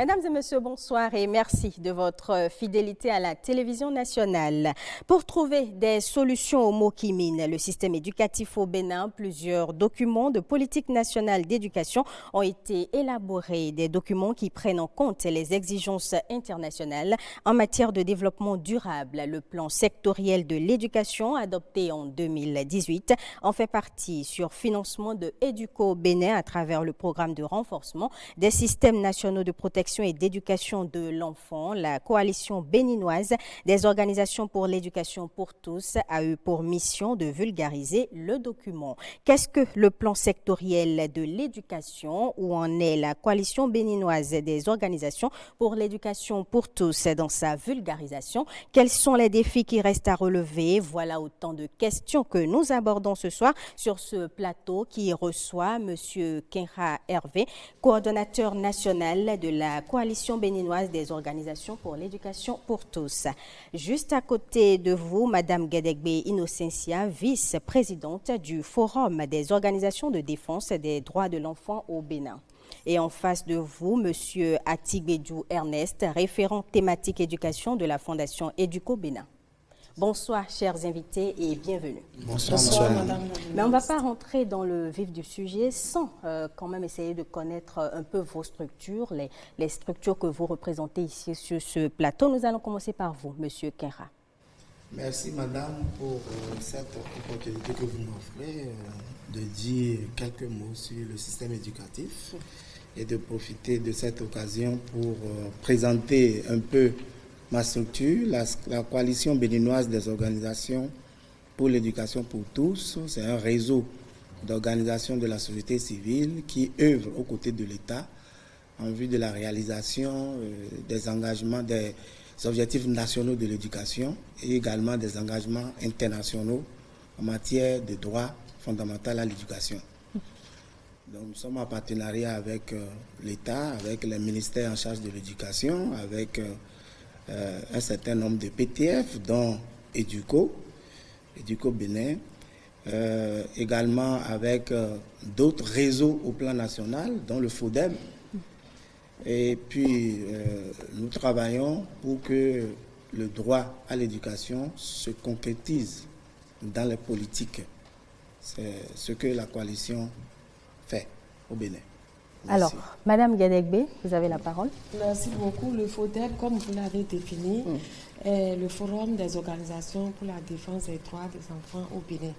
Mesdames et messieurs, bonsoir et merci de votre fidélité à la télévision nationale. Pour trouver des solutions aux maux qui minent le système éducatif au Bénin, plusieurs documents de politique nationale d'éducation ont été élaborés. Des documents qui prennent en compte les exigences internationales en matière de développement durable. Le plan sectoriel de l'éducation adopté en 2018 en fait partie sur financement de Educo Bénin à travers le programme de renforcement des systèmes nationaux de protection et d'éducation de l'enfant. La coalition béninoise des organisations pour l'éducation pour tous a eu pour mission de vulgariser le document. Qu'est-ce que le plan sectoriel de l'éducation? Où en est la coalition béninoise des organisations pour l'éducation pour tous dans sa vulgarisation? Quels sont les défis qui restent à relever? Voilà autant de questions que nous abordons ce soir sur ce plateau qui reçoit M. Kenra Hervé, coordonnateur national de la coalition béninoise des organisations pour l'éducation pour tous. Juste à côté de vous, Mme Guédégbé Innocentia, vice-présidente du Forum des organisations de défense des droits de l'enfant au Bénin. Et en face de vous, M. Atigbedjou Ernest, référent thématique éducation de la Fondation Educo Bénin. Bonsoir, chers invités, et bienvenue. Bonsoir, madame. Mais on ne va pas rentrer dans le vif du sujet sans quand même essayer de connaître un peu vos structures, les structures que vous représentez ici sur ce plateau. Nous allons commencer par vous, Monsieur Kenra. Merci, madame, pour cette opportunité que vous m'offrez de dire quelques mots sur le système éducatif et de profiter de cette occasion pour présenter un peu ma structure, la coalition béninoise des organisations pour l'éducation pour tous. C'est un réseau d'organisations de la société civile qui œuvre aux côtés de l'État en vue de la réalisation des engagements, des objectifs nationaux de l'éducation et également des engagements internationaux en matière de droits fondamentaux à l'éducation. Donc, nous sommes en partenariat avec l'État, avec les ministères en charge de l'éducation, avec un certain nombre de PTF, dont Educo Bénin, également avec d'autres réseaux au plan national, dont le FODEB. Et puis, nous travaillons pour que le droit à l'éducation se concrétise dans les politiques. C'est ce que la coalition fait au Bénin. Merci. Alors, Madame Guédégbé, vous avez la parole. Merci beaucoup. Le FODEB, comme vous l'avez défini, est le Forum des organisations pour la défense des droits des enfants au Bénin.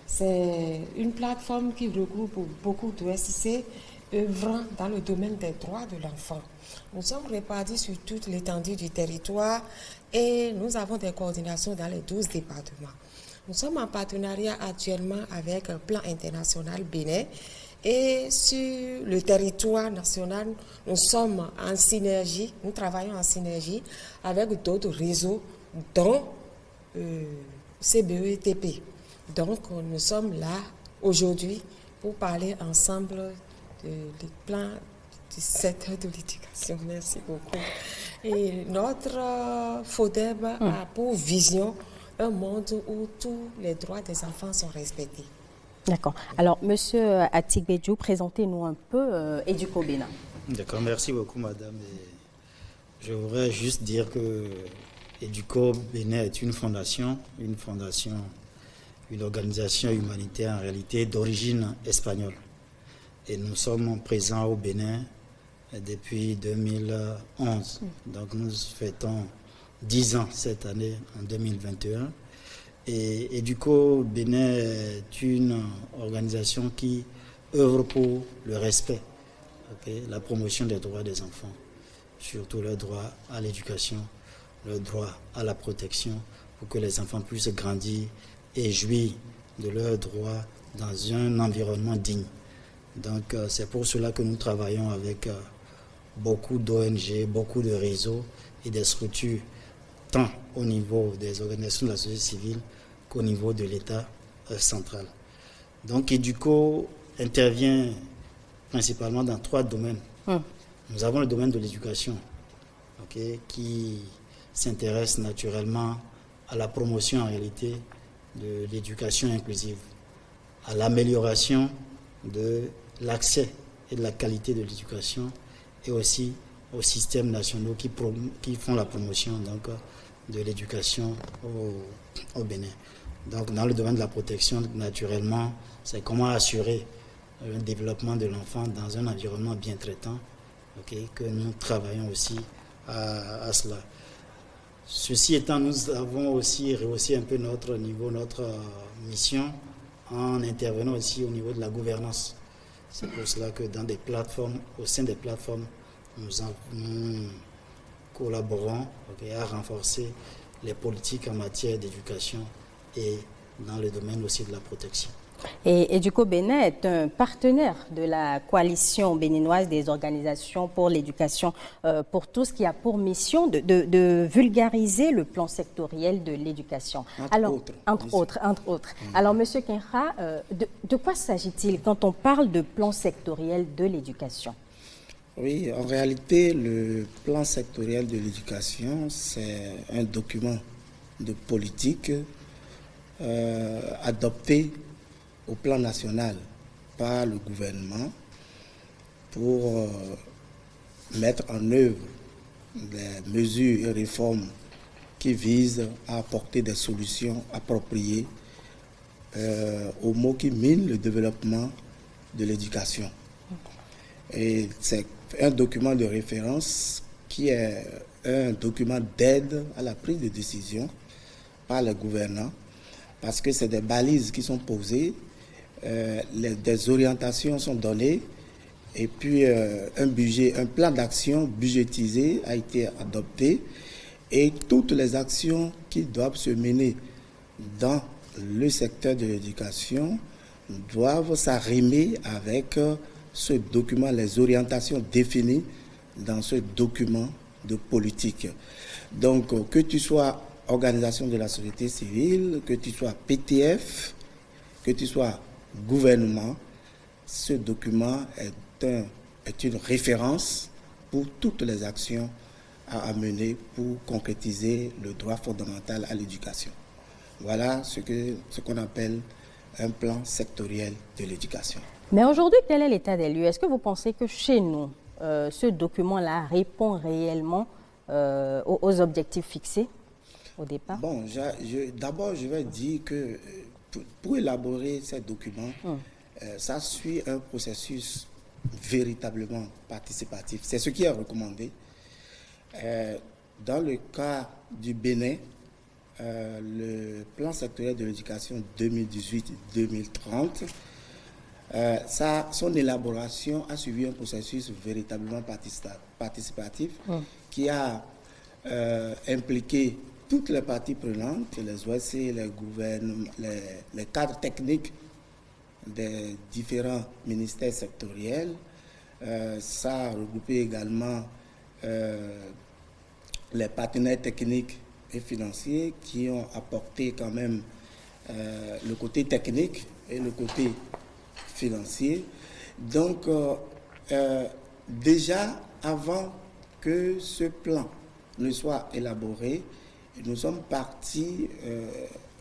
C'est une plateforme qui regroupe beaucoup d'OSC œuvrant dans le domaine des droits de l'enfant. Nous sommes répartis sur toute l'étendue du territoire et nous avons des coordinations dans les 12 départements. Nous sommes en partenariat actuellement avec un plan international Bénin. Et sur le territoire national, nous sommes en synergie, nous travaillons en synergie avec d'autres réseaux, dont CBETP. Donc, nous sommes là aujourd'hui pour parler ensemble du plan du secteur de l'éducation. Merci beaucoup. Et notre FODEB a pour vision un monde où tous les droits des enfants sont respectés. D'accord. Alors, Monsieur Atigbedjou, présentez-nous un peu Educo Bénin. D'accord, merci beaucoup, madame. Et je voudrais juste dire que Educo Bénin est une organisation humanitaire en réalité d'origine espagnole. Et nous sommes présents au Bénin depuis 2011. Donc, nous fêtons 10 ans cette année, en 2021. Et Educo Bénin est une organisation qui œuvre pour le respect, la promotion des droits des enfants, surtout le droit à l'éducation, le droit à la protection, pour que les enfants puissent grandir et jouir de leurs droits dans un environnement digne. Donc c'est pour cela que nous travaillons avec beaucoup d'ONG, beaucoup de réseaux et des structures, tant au niveau des organisations de la société civile qu'au niveau de l'État central. Donc Educo intervient principalement dans 3 domaines. Nous avons le domaine de l'éducation, qui s'intéresse naturellement à la promotion en réalité de l'éducation inclusive, à l'amélioration de l'accès et de la qualité de l'éducation et aussi aux systèmes nationaux qui font la promotion donc, de l'éducation au Bénin. Donc, dans le domaine de la protection, naturellement, c'est comment assurer le développement de l'enfant dans un environnement bien traitant, que nous travaillons aussi à cela. Ceci étant, nous avons aussi rehaussé un peu notre niveau, notre mission, en intervenant aussi au niveau de la gouvernance. C'est pour cela que dans des plateformes, au sein des plateformes, nous collaborons à renforcer les politiques en matière d'éducation et dans le domaine aussi de la protection. Et EDUCO Bénin est un partenaire de la coalition béninoise des organisations pour l'éducation pour tous, qui a pour mission de vulgariser le plan sectoriel de l'éducation. Entre autres. Alors, M. Kenra, de quoi s'agit-il quand on parle de plan sectoriel de l'éducation? Oui, en réalité, le plan sectoriel de l'éducation, c'est un document de politique adopté au plan national par le gouvernement pour mettre en œuvre des mesures et réformes qui visent à apporter des solutions appropriées aux maux qui minent le développement de l'éducation. Et c'est un document de référence qui est un document d'aide à la prise de décision par les gouvernants, parce que c'est des balises qui sont posées, des orientations sont données, et puis un plan d'action budgétisé a été adopté, et toutes les actions qui doivent se mener dans le secteur de l'éducation doivent s'arrimer avec ce document, les orientations définies dans ce document de politique. Donc, que tu sois organisation de la société civile, que tu sois PTF, que tu sois gouvernement, ce document est une référence pour toutes les actions à mener pour concrétiser le droit fondamental à l'éducation. Voilà ce qu'on appelle un plan sectoriel de l'éducation. Mais aujourd'hui, quel est l'état des lieux? Est-ce que vous pensez que chez nous, ce document-là répond réellement aux objectifs fixés au départ? Bon, d'abord, je vais dire que pour élaborer ces documents, ça suit un processus véritablement participatif. C'est ce qui est recommandé. Dans le cas du Bénin, le plan sectoriel de l'éducation 2018-2030, son élaboration a suivi un processus véritablement participatif qui a impliqué toutes les parties prenantes, les OSC, les gouvernements, les cadres techniques des différents ministères sectoriels. Ça a regroupé également les partenaires techniques et financiers qui ont apporté quand même le côté technique et le côté financier. Donc, déjà, avant que ce plan ne soit élaboré, nous sommes partis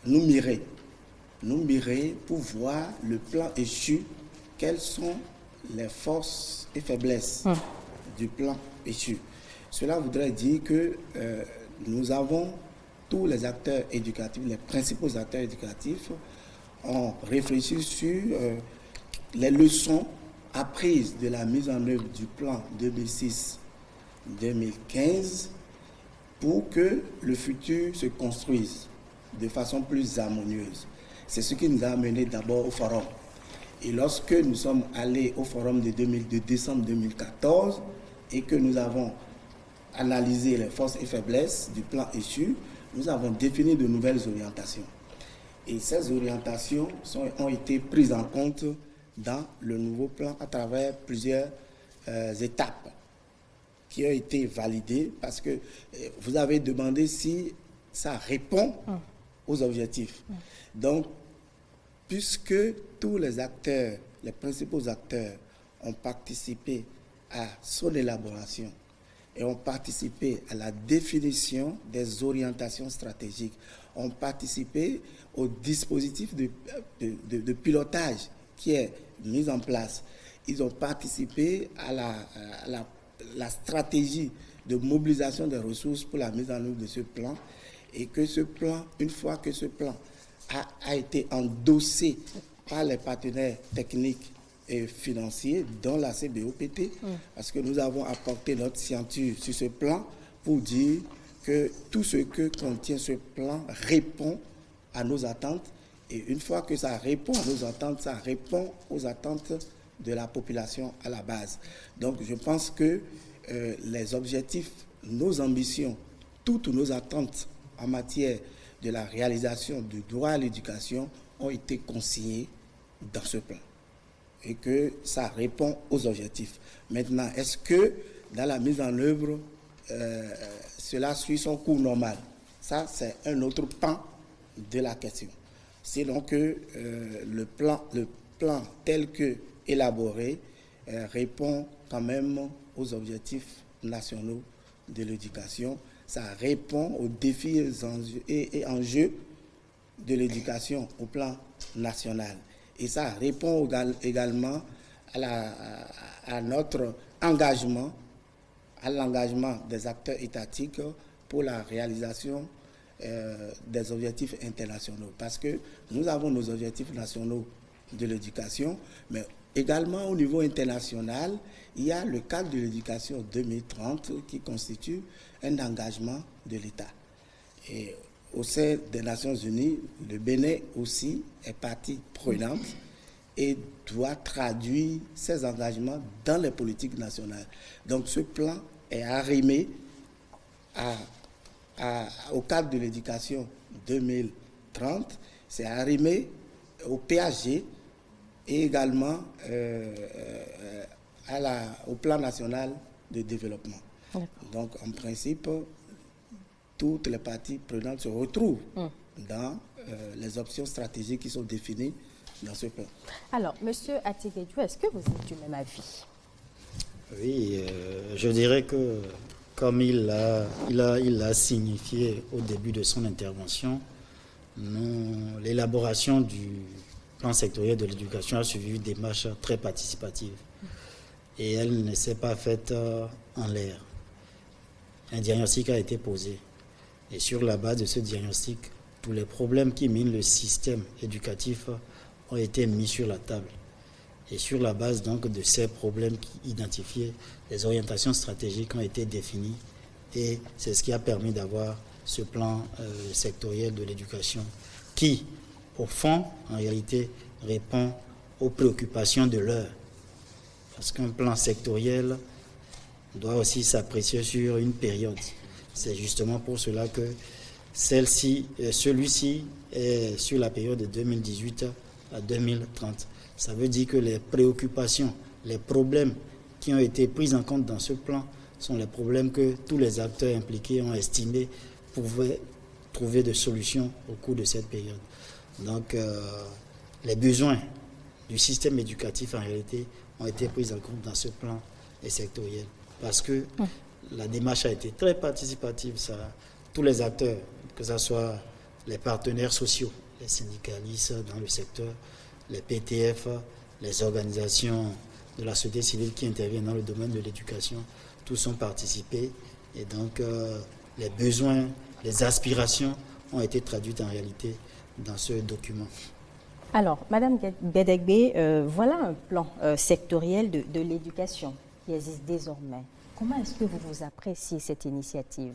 nous mirer pour voir le plan échu, quelles sont les forces et faiblesses du plan échu. Cela voudrait dire que nous avons tous les acteurs éducatifs, les principaux acteurs éducatifs ont réfléchi sur les leçons apprises de la mise en œuvre du plan 2006-2015 pour que le futur se construise de façon plus harmonieuse. C'est ce qui nous a amené d'abord au forum. Et lorsque nous sommes allés au forum de décembre 2014 et que nous avons analysé les forces et faiblesses du plan échu, nous avons défini de nouvelles orientations. Et ces orientations ont été prises en compte dans le nouveau plan à travers plusieurs étapes qui ont été validées, parce que vous avez demandé si ça répond aux objectifs. Donc, puisque tous les acteurs, les principaux acteurs ont participé à son élaboration et ont participé à la définition des orientations stratégiques, ont participé au dispositif de pilotage qui est mis en place. Ils ont participé à la la stratégie de mobilisation des ressources pour la mise en œuvre de ce plan, et que ce plan, une fois que ce plan a été endossé par les partenaires techniques et financiers, dont la CBOPT, parce que nous avons apporté notre signature sur ce plan pour dire que tout ce que contient ce plan répond à nos attentes. Et une fois que ça répond à nos attentes, ça répond aux attentes de la population à la base. Donc je pense que les objectifs, nos ambitions, toutes nos attentes en matière de la réalisation du droit à l'éducation ont été consignées dans ce plan et que ça répond aux objectifs. Maintenant, est-ce que dans la mise en œuvre, cela suit son cours normal? Ça, c'est un autre pan de la question. C'est donc que le plan tel que élaboré répond quand même aux objectifs nationaux de l'éducation. Ça répond aux défis et enjeux de l'éducation au plan national. Et ça répond également à notre engagement, à l'engagement des acteurs étatiques pour la réalisation des objectifs internationaux. Parce que nous avons nos objectifs nationaux de l'éducation, mais également au niveau international, il y a le cadre de l'éducation 2030 qui constitue un engagement de l'État. Et au sein des Nations Unies, le Bénin aussi est partie prenante et doit traduire ses engagements dans les politiques nationales. Donc ce plan est arrimé au cadre de l'éducation 2030, c'est arrimé au PAG et également au plan national de développement. Donc en principe, toutes les parties prenantes se retrouvent dans les options stratégiques qui sont définies dans ce plan. Alors, M. Atigedjou, est-ce que vous êtes du même avis? Oui, je dirais que, comme il l'a signifié au début de son intervention, l'élaboration du plan sectoriel de l'éducation a suivi une démarche très participative. Et elle ne s'est pas faite en l'air. Un diagnostic a été posé. Et sur la base de ce diagnostic, tous les problèmes qui minent le système éducatif ont été mis sur la table. Et sur la base donc de ces problèmes identifiés, les orientations stratégiques ont été définies. Et c'est ce qui a permis d'avoir ce plan sectoriel de l'éducation qui, au fond, en réalité, répond aux préoccupations de l'heure. Parce qu'un plan sectoriel doit aussi s'apprécier sur une période. C'est justement pour cela que celui-ci est sur la période de 2018 à 2030. Ça veut dire que les préoccupations, les problèmes qui ont été pris en compte dans ce plan sont les problèmes que tous les acteurs impliqués ont estimé pouvaient trouver des solutions au cours de cette période. Donc, les besoins du système éducatif, en réalité, ont été pris en compte dans ce plan sectoriel. Parce que la démarche a été très participative. Tous les acteurs, que ce soit les partenaires sociaux, les syndicalistes dans le secteur, les PTF, les organisations de la société civile qui interviennent dans le domaine de l'éducation, tous ont participé. Et donc, les besoins, les aspirations ont été traduites en réalité dans ce document. Alors, Madame Gedegbe, voilà un plan sectoriel de l'éducation qui existe désormais. Comment est-ce que vous appréciez cette initiative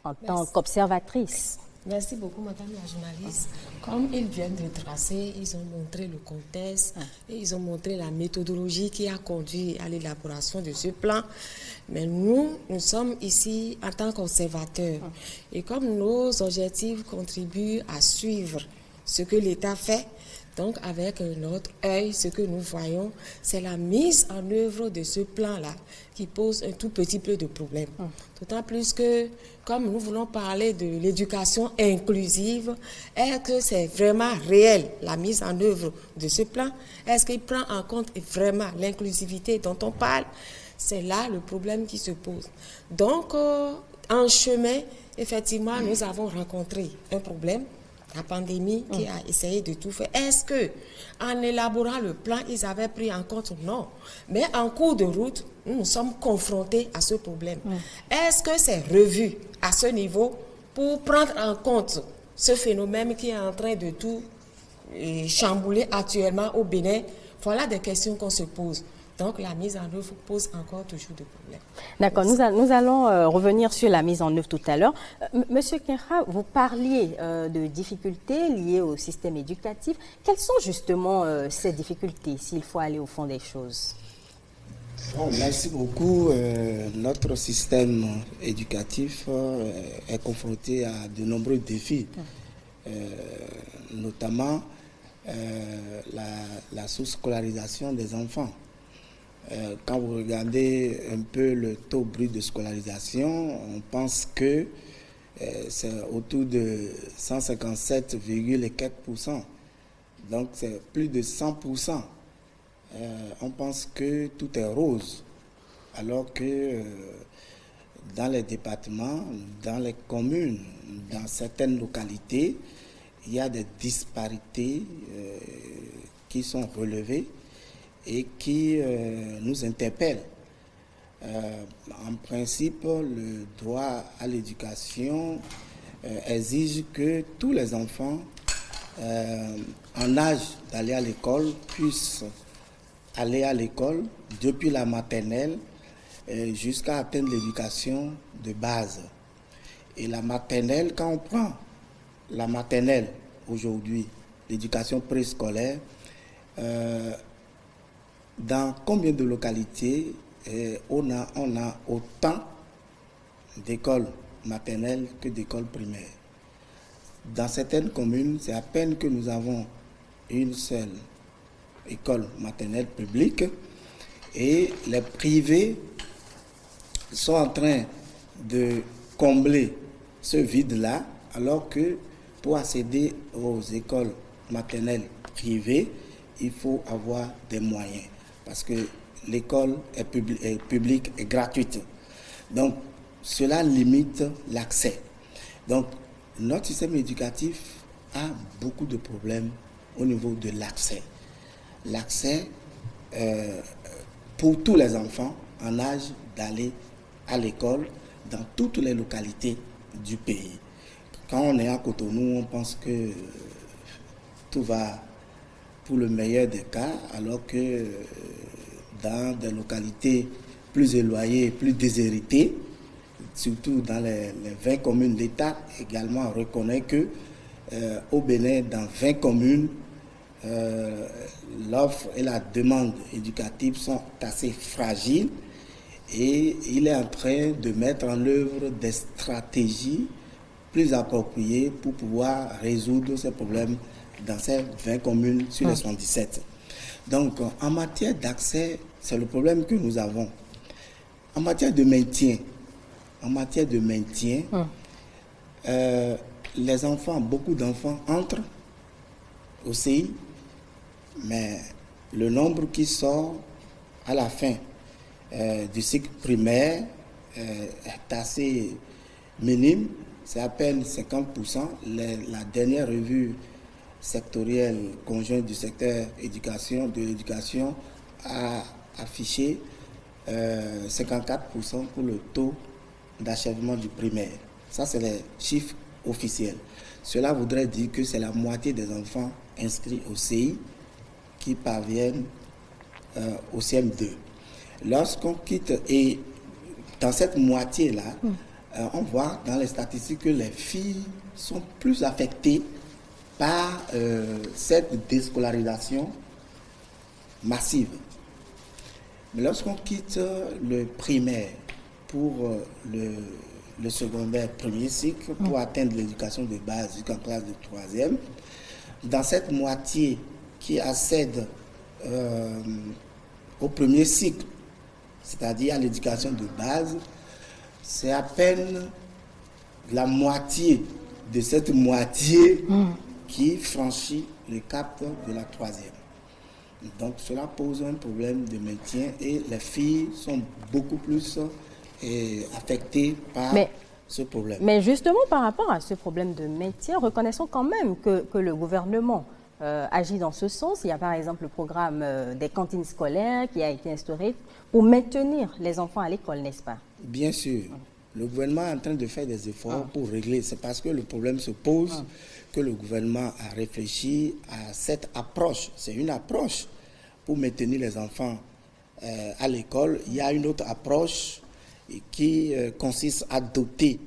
en tant qu'observatrice? Merci beaucoup, Madame la journaliste. Comme ils viennent de tracer, ils ont montré le contexte et ils ont montré la méthodologie qui a conduit à l'élaboration de ce plan. Mais nous sommes ici en tant qu'observateurs. Et comme nos objectifs contribuent à suivre ce que l'État fait, donc avec notre œil, ce que nous voyons, c'est la mise en œuvre de ce plan-là qui pose un tout petit peu de problèmes. D'autant plus que, comme nous voulons parler de l'éducation inclusive, est-ce que c'est vraiment réel, la mise en œuvre de ce plan? Est-ce qu'il prend en compte vraiment l'inclusivité dont on parle? C'est là le problème qui se pose. Donc, en chemin, effectivement, nous avons rencontré un problème la pandémie qui a essayé de tout faire. Est-ce que, en élaborant le plan, ils avaient pris en compte? Non. Mais en cours de route, nous sommes confrontés à ce problème. Est-ce que c'est revu à ce niveau pour prendre en compte ce phénomène qui est en train de tout chambouler actuellement au Bénin? Voilà des questions qu'on se pose. Donc, la mise en œuvre pose encore toujours des problèmes. D'accord, nous allons revenir sur la mise en œuvre tout à l'heure. Monsieur Kinra, vous parliez de difficultés liées au système éducatif. Quelles sont justement ces difficultés, s'il faut aller au fond des choses? Bon, merci beaucoup. Notre système éducatif est confronté à de nombreux défis, notamment la sous-scolarisation des enfants. Quand vous regardez un peu le taux brut de scolarisation, on pense que c'est autour de 157,4%. Donc c'est plus de 100%. On pense que tout est rose, alors que dans les départements, dans les communes, dans certaines localités, il y a des disparités qui sont relevées et qui nous interpellent. En principe, le droit à l'éducation exige que tous les enfants en âge d'aller à l'école puissent aller à l'école depuis la maternelle jusqu'à atteindre l'éducation de base. Et la maternelle, quand on prend la maternelle aujourd'hui, l'éducation préscolaire, dans combien de localités on a autant d'écoles maternelles que d'écoles primaires? Dans certaines communes, c'est à peine que nous avons une seule école maternelle publique et les privés sont en train de combler ce vide-là, alors que pour accéder aux écoles maternelles privées, il faut avoir des moyens, parce que l'école est publique et gratuite. Donc, cela limite l'accès. Donc, notre système éducatif a beaucoup de problèmes au niveau de l'accès. L'accès pour tous les enfants en âge d'aller à l'école dans toutes les localités du pays. Quand on est à Cotonou, on pense que tout va pour le meilleur des cas, alors que dans des localités plus éloignées, plus déshéritées, surtout dans les 20 communes, l'État également reconnaît que au Bénin, dans 20 communes, l'offre et la demande éducative sont assez fragiles et il est en train de mettre en œuvre des stratégies plus appropriées pour pouvoir résoudre ces problèmes dans ces 20 communes sur les 77. Donc, en matière d'accès, c'est le problème que nous avons. En matière de maintien, les enfants, beaucoup d'enfants entrent au CI, mais le nombre qui sort à la fin du cycle primaire est assez minime, c'est à peine 50%. La dernière revue sectorielle conjointe du secteur de l'éducation a affiché 54% pour le taux d'achèvement du primaire. Ça, c'est les chiffres officiels. Cela voudrait dire que c'est la moitié des enfants inscrits au CI qui parviennent au CM2. Lorsqu'on quitte, et dans cette moitié-là, on voit dans les statistiques que les filles sont plus affectées par cette déscolarisation massive. Mais lorsqu'on quitte le primaire pour le secondaire premier cycle, pour atteindre l'éducation de base jusqu'en classe de 3e, dans cette moitié qui accède au premier cycle, c'est-à-dire à l'éducation de base, c'est à peine la moitié de cette moitié qui franchit le cap de la 3e. Donc cela pose un problème de maintien et les filles sont beaucoup plus affectées par ce problème. Mais justement, par rapport à ce problème de maintien, reconnaissons quand même que le gouvernement agit dans ce sens. Il y a par exemple le programme des cantines scolaires qui a été instauré pour maintenir les enfants à l'école, n'est-ce pas? Bien sûr. Le gouvernement est en train de faire des efforts pour régler. C'est parce que le problème se pose que le gouvernement a réfléchi à cette approche. C'est une approche pour maintenir les enfants à l'école. Il y a une autre approche qui consiste à doter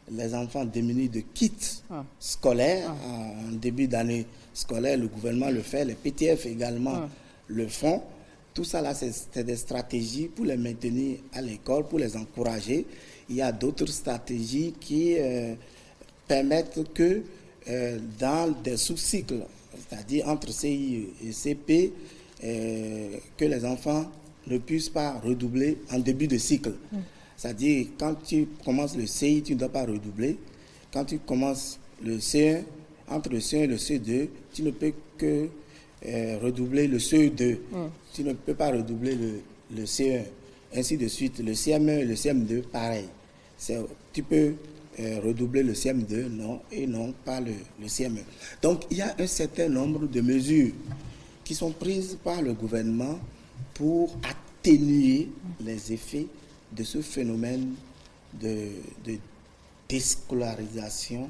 les enfants démunis de kits scolaires. En début d'année scolaire, le gouvernement le fait, les PTF également le font. Tout ça, là, c'est des stratégies pour les maintenir à l'école, pour les encourager. Il y a d'autres stratégies qui permettent que dans des sous-cycles, c'est-à-dire entre CI et CP, que les enfants ne puissent pas redoubler en début de cycle. C'est-à-dire, quand tu commences le CI, tu ne dois pas redoubler. Quand tu commences le C1, entre le C1 et le C2, tu ne peux que redoubler le CE2. Tu ne peux pas redoubler le C1. Ainsi de suite. Le CM1 et le CM2, pareil. Tu peux redoubler le CM2, non, et non pas le CM1. Donc, il y a un certain nombre de mesures qui sont prises par le gouvernement pour atténuer les effets de ce phénomène de déscolarisation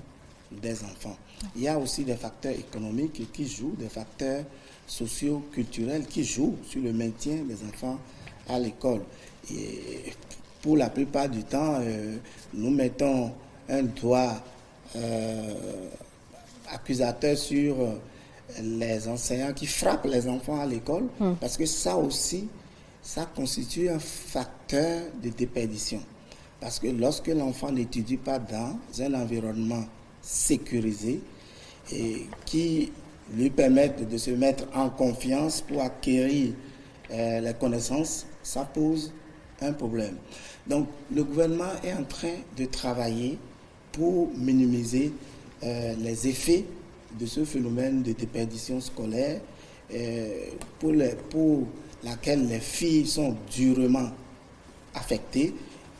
des enfants. Il y a aussi des facteurs économiques qui jouent, des facteurs socio-culturels qui jouent sur le maintien des enfants à l'école. Et pour la plupart du temps, nous mettons un doigt accusateur sur les enseignants qui frappent les enfants à l'école, parce que ça aussi, ça constitue un facteur de déperdition. Parce que lorsque l'enfant n'étudie pas dans un environnement sécurisé et qui lui permette de se mettre en confiance pour acquérir les connaissances, ça pose un problème. Donc le gouvernement est en train de travailler pour minimiser les effets de ce phénomène de déperdition scolaire pour laquelle les filles sont durement affectées.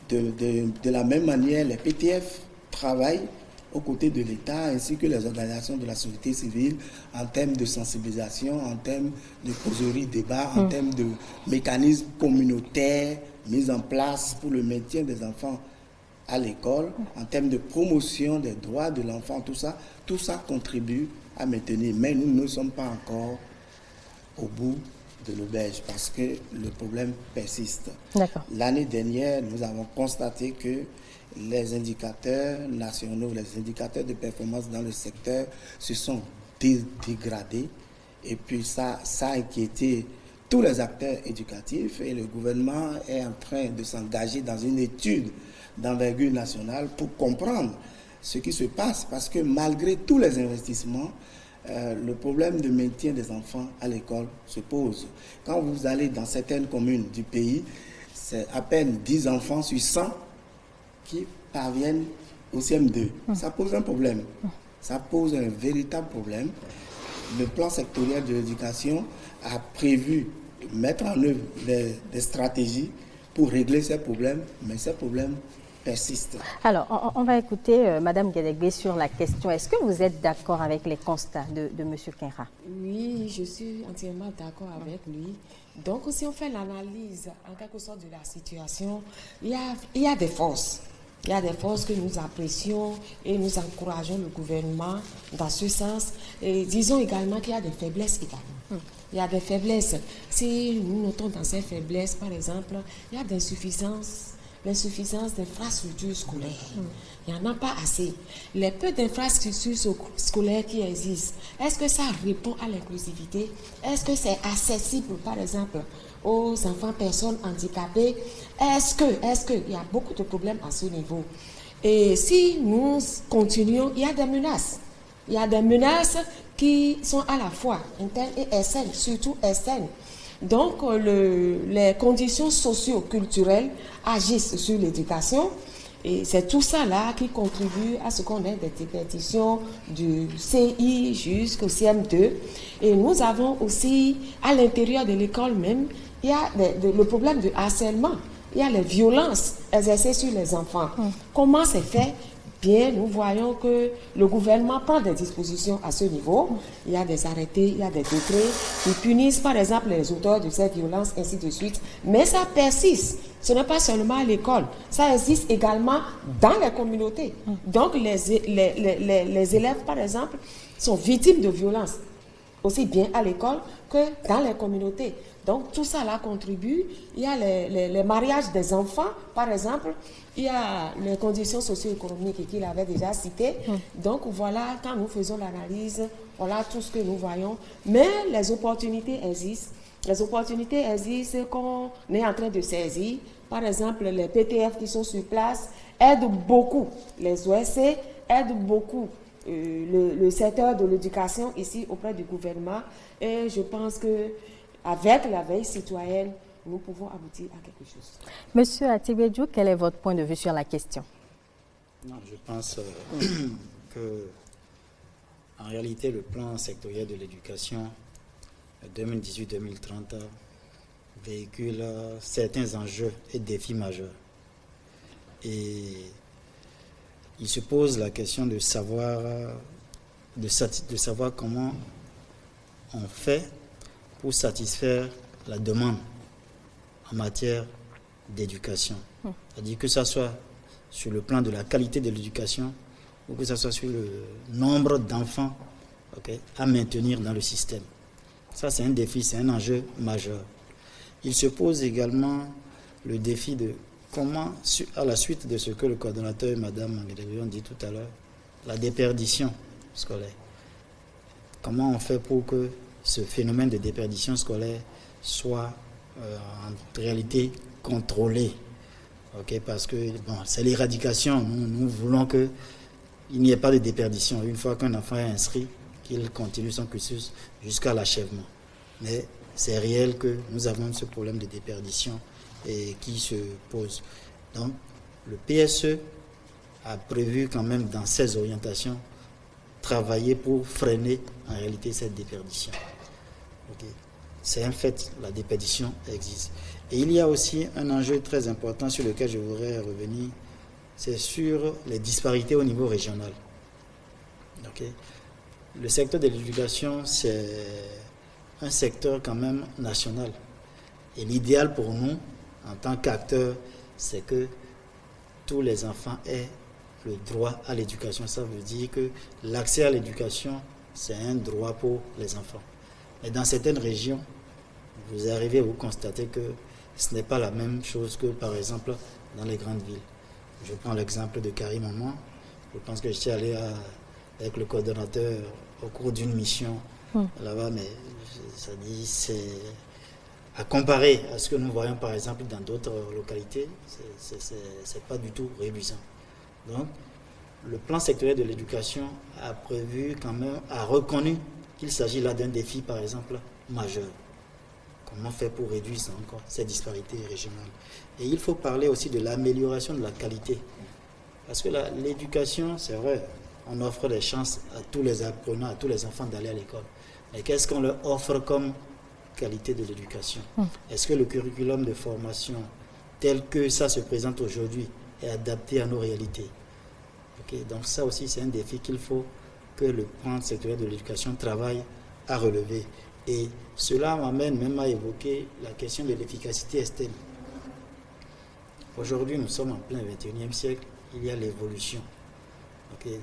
De la même manière, les PTF travaillent aux côtés de l'État ainsi que les organisations de la société civile en termes de sensibilisation, en termes de causerie, débat, en termes de mécanismes communautaires mis en place pour le maintien des enfants à l'école, en termes de promotion des droits de l'enfant, tout ça contribue à maintenir. Mais nous ne sommes pas encore au bout de l'auberge parce que le problème persiste. L'année dernière, nous avons constaté que les indicateurs nationaux, les indicateurs de performance dans le secteur se sont dégradés et puis ça a inquiété tous les acteurs éducatifs et le gouvernement est en train de s'engager dans une étude d'envergure nationale pour comprendre ce qui se passe parce que malgré tous les investissements, le problème de maintien des enfants à l'école se pose. Quand vous allez dans certaines communes du pays, c'est à peine 10 enfants sur 100 qui parviennent au CM2. Ça pose un problème. Ça pose un véritable problème. Le plan sectoriel de l'éducation a prévu mettre en œuvre des stratégies pour régler ces problèmes, mais ces problèmes persistent. Alors, on va écouter Mme Guédégbé sur la question. Est-ce que vous êtes d'accord avec les constats de M. Kinra? Oui, je suis entièrement d'accord avec lui. Donc, si on fait l'analyse, en quelque sorte, de la situation, il y a des forces. Il y a des forces que nous apprécions et nous encourageons le gouvernement dans ce sens. Et disons également qu'il y a des faiblesses également. Il y a des faiblesses. Si nous notons dans ces faiblesses, par exemple, il y a l'insuffisance d'infrastructures scolaires. Il n'y en a pas assez. Les peu d'infrastructures scolaires qui existent, est-ce que ça répond à l'inclusivité? Est-ce que c'est accessible, par exemple, aux enfants, personnes handicapées? Est-ce que il y a beaucoup de problèmes à ce niveau? Et si nous continuons, il y a des menaces. Il y a des menaces qui sont à la fois internes et externes, surtout externes. Donc, les conditions socio-culturelles agissent sur l'éducation et c'est tout ça là qui contribue à ce qu'on ait des déperditions du CI jusqu'au CM2. Et nous avons aussi, à l'intérieur de l'école même, il y a le problème de harcèlement. il y a les violences exercées sur les enfants. Comment c'est fait? Bien, nous voyons que le gouvernement prend des dispositions à ce niveau. Il y a des arrêtés, il y a des décrets qui punissent par exemple les auteurs de ces violences, ainsi de suite. Mais ça persiste. Ce n'est pas seulement à l'école. Ça existe également dans les communautés. Donc les élèves, par exemple, sont victimes de violences, aussi bien à l'école que dans les communautés. Donc tout ça là contribue. Il y a les mariages des enfants, par exemple. Il y a les conditions socio-économiques qu'il avait déjà citées. Donc voilà, quand nous faisons l'analyse, voilà tout ce que nous voyons. Mais les opportunités existent. Les opportunités existent qu'on est en train de saisir. Par exemple, les PTF qui sont sur place aident beaucoup. Les OSC aident beaucoup le secteur de l'éducation ici auprès du gouvernement. Et je pense qu'avec la veille citoyenne, nous pouvons aboutir à quelque chose. Monsieur Atibedjou, quel est votre point de vue sur la question? Non, je pense que, en réalité, le plan sectoriel de l'éducation 2018-2030 véhicule certains enjeux et défis majeurs. Et il se pose la question de savoir comment on fait pour satisfaire la demande en matière d'éducation. C'est-à-dire que ce soit sur le plan de la qualité de l'éducation ou que ce soit sur le nombre d'enfants à maintenir dans le système. Ça, c'est un défi, c'est un enjeu majeur. Il se pose également le défi de comment, à la suite de ce que le coordonnateur et Mme Guédébé ont dit tout à l'heure, la déperdition scolaire. Comment on fait pour que ce phénomène de déperdition scolaire soit en réalité contrôlé, parce que c'est l'éradication. Nous voulons qu'il n'y ait pas de déperdition. Une fois qu'un enfant est inscrit, qu'il continue son cursus jusqu'à l'achèvement. Mais c'est réel que nous avons ce problème de déperdition qui se pose. Donc, le PSE a prévu quand même dans ses orientations travailler pour freiner en réalité cette déperdition. C'est un fait, la déperdition existe. Et il y a aussi un enjeu très important sur lequel je voudrais revenir, c'est sur les disparités au niveau régional. Le secteur de l'éducation, c'est un secteur quand même national. Et l'idéal pour nous, en tant qu'acteurs, c'est que tous les enfants aient le droit à l'éducation. Ça veut dire que l'accès à l'éducation, c'est un droit pour les enfants. Mais dans certaines régions, vous arrivez à vous constater que ce n'est pas la même chose que, par exemple, dans les grandes villes. Je prends l'exemple de Karim-Maman. Je pense que j'étais allé avec le coordonnateur au cours d'une mission là-bas, mais ça dit, c'est à comparer à ce que nous voyons, par exemple, dans d'autres localités, c'est pas du tout réduisant. Donc, le plan sectoriel de l'éducation a prévu quand même, a reconnu qu'il s'agit là d'un défi, par exemple, majeur. Comment faire pour réduire encore ces disparités régionales? Et il faut parler aussi de l'amélioration de la qualité. Parce que l'éducation, c'est vrai, on offre des chances à tous les apprenants, à tous les enfants d'aller à l'école. Mais qu'est-ce qu'on leur offre comme qualité de l'éducation? Est-ce que le curriculum de formation tel que ça se présente aujourd'hui est adapté à nos réalités? Donc ça aussi, c'est un défi qu'il faut que le plan sectoriel de l'éducation travaille à relever. Et cela m'amène même à évoquer la question de l'efficacité externe. Aujourd'hui, nous sommes en plein 21e siècle, il y a l'évolution de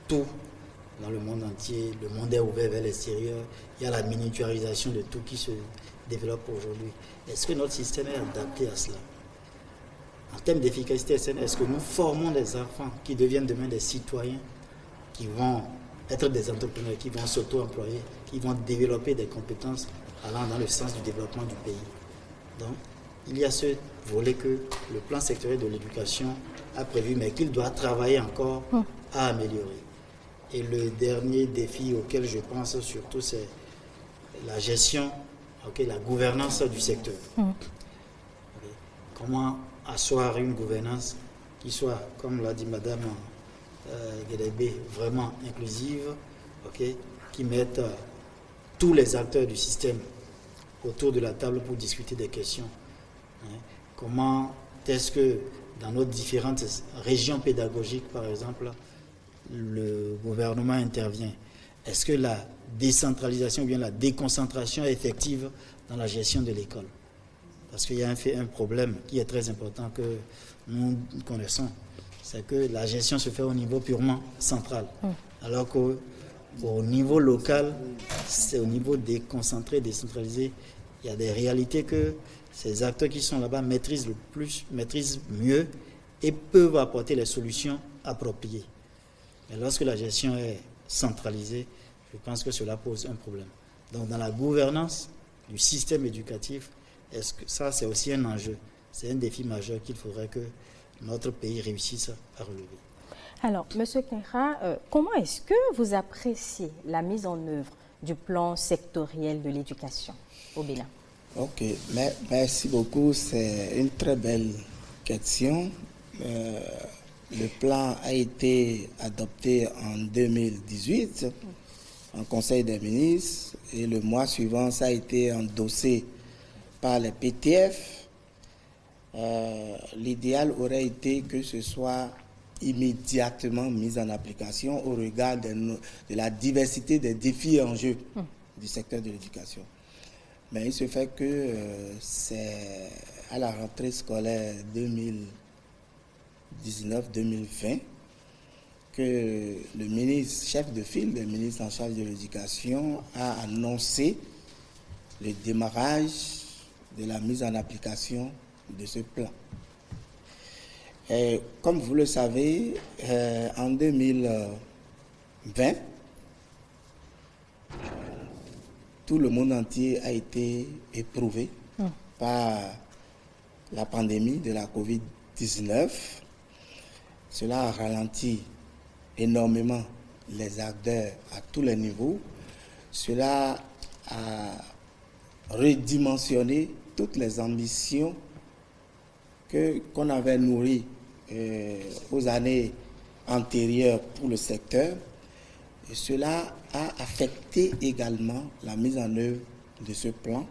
tout dans le monde entier. Le monde est ouvert vers l'extérieur, il y a la miniaturisation de tout qui se développe aujourd'hui. Est-ce que notre système est adapté à cela? En termes d'efficacité externe, est-ce que nous formons des enfants qui deviennent demain des citoyens, qui vont être des entrepreneurs, qui vont s'auto-employer, qui vont développer des compétences allant dans le sens du développement du pays? Donc, il y a ce volet que le plan sectoriel de l'éducation a prévu, mais qu'il doit travailler encore à améliorer. Et le dernier défi auquel je pense surtout, c'est la gestion, la gouvernance du secteur. Comment asseoir une gouvernance qui soit, comme l'a dit Mme Guédébé, vraiment inclusive, qui mette tous les acteurs du système autour de la table pour discuter des questions. comment est-ce que dans nos différentes régions pédagogiques, par exemple, le gouvernement intervient. Est-ce que la décentralisation ou bien la déconcentration est effective dans la gestion de l'école? Parce qu'il y a un problème qui est très important que nous connaissons, c'est que la gestion se fait au niveau purement central, alors qu'au niveau local, c'est au niveau déconcentré, décentralisé, il y a des réalités que ces acteurs qui sont là-bas maîtrisent mieux et peuvent apporter les solutions appropriées. Mais lorsque la gestion est centralisée, je pense que cela pose un problème. Donc dans la gouvernance du système éducatif, est-ce que ça c'est aussi un enjeu, c'est un défi majeur qu'il faudrait que notre pays réussisse à relever. Alors, M. Kinra, comment est-ce que vous appréciez la mise en œuvre du plan sectoriel de l'éducation au Bénin? Ok, merci beaucoup. C'est une très belle question. Le plan a été adopté en 2018 en Conseil des ministres et le mois suivant, ça a été endossé par les PTF. L'idéal aurait été que ce soit immédiatement mis en application au regard de la diversité des défis et enjeux du secteur de l'éducation. Mais il se fait que c'est à la rentrée scolaire 2019-2020 que le ministre, chef de file, le ministre en charge de l'éducation, a annoncé le démarrage de la mise en application de ce plan. Et comme vous le savez, en 2020, tout le monde entier a été éprouvé par la pandémie de la COVID-19. Cela a ralenti énormément les acteurs à tous les niveaux. Cela a redimensionné toutes les ambitions qu'on avait nourries aux années antérieures pour le secteur. Et cela a affecté également la mise en œuvre de ce plan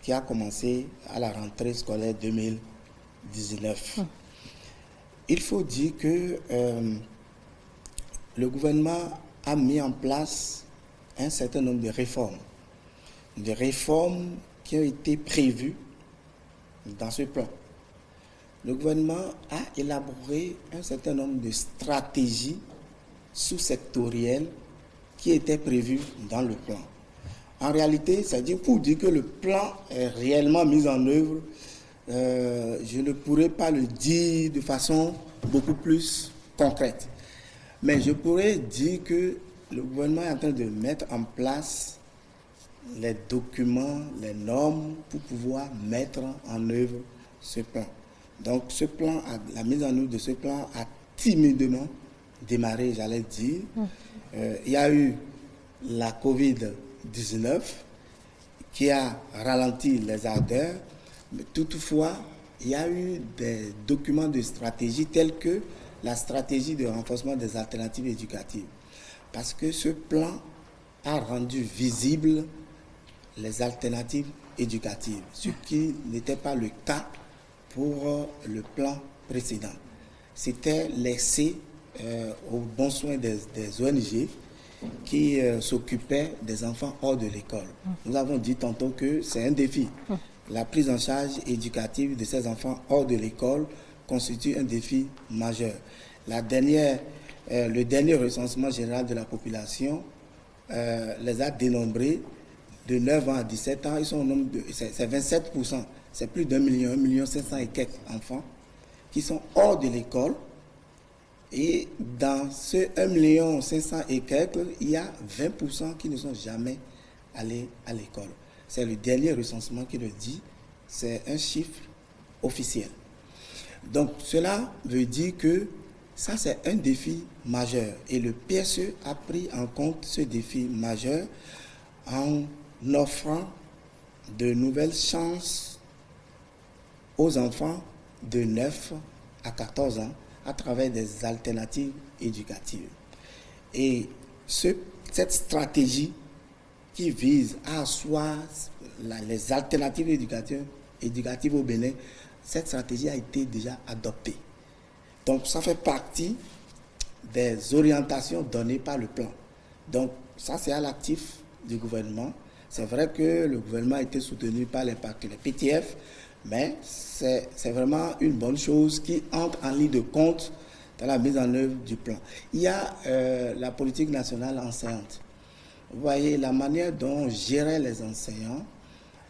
qui a commencé à la rentrée scolaire 2019. Il faut dire que le gouvernement a mis en place un certain nombre de réformes qui ont été prévues dans ce plan. Le gouvernement a élaboré un certain nombre de stratégies sous-sectorielles qui étaient prévues dans le plan. En réalité, c'est-à-dire pour dire que le plan est réellement mis en œuvre, je ne pourrais pas le dire de façon beaucoup plus concrète. Mais je pourrais dire que le gouvernement est en train de mettre en place les documents, les normes pour pouvoir mettre en œuvre ce plan. Donc ce plan, la mise en œuvre de ce plan a timidement démarré, j'allais dire. Il y a eu la COVID-19 qui a ralenti les ardeurs, mais toutefois, il y a eu des documents de stratégie tels que la stratégie de renforcement des alternatives éducatives. Parce que ce plan a rendu visible les alternatives éducatives, ce qui n'était pas le cas pour le plan précédent. C'était laissé au bon soin des ONG qui s'occupaient des enfants hors de l'école. Nous avons dit tantôt que c'est un défi. La prise en charge éducative de ces enfants hors de l'école constitue un défi majeur. Le dernier recensement général de la population les a dénombrés de 9 ans à 17 ans. Ils sont au nombre de, c'est 27%. C'est plus d'1 million, 1 million 500 et quelques enfants qui sont hors de l'école. Et dans ce 1 million 500 et quelques, il y a 20% qui ne sont jamais allés à l'école. C'est le dernier recensement qui le dit. C'est un chiffre officiel. Donc cela veut dire que ça c'est un défi majeur. Et le PSE a pris en compte ce défi majeur en offrant de nouvelles chances aux enfants de 9 à 14 ans à travers des alternatives éducatives. Et cette stratégie qui vise à asseoir les alternatives éducatives au Bénin cette stratégie a été déjà adoptée. Donc, ça fait partie des orientations données par le plan. Donc, ça, c'est à l'actif du gouvernement. C'est vrai que le gouvernement a été soutenu par les partenaires PTF, mais c'est vraiment une bonne chose qui entre en ligne de compte dans la mise en œuvre du plan. Il y a la politique nationale enseignante. Vous voyez, la manière dont gérer les enseignants,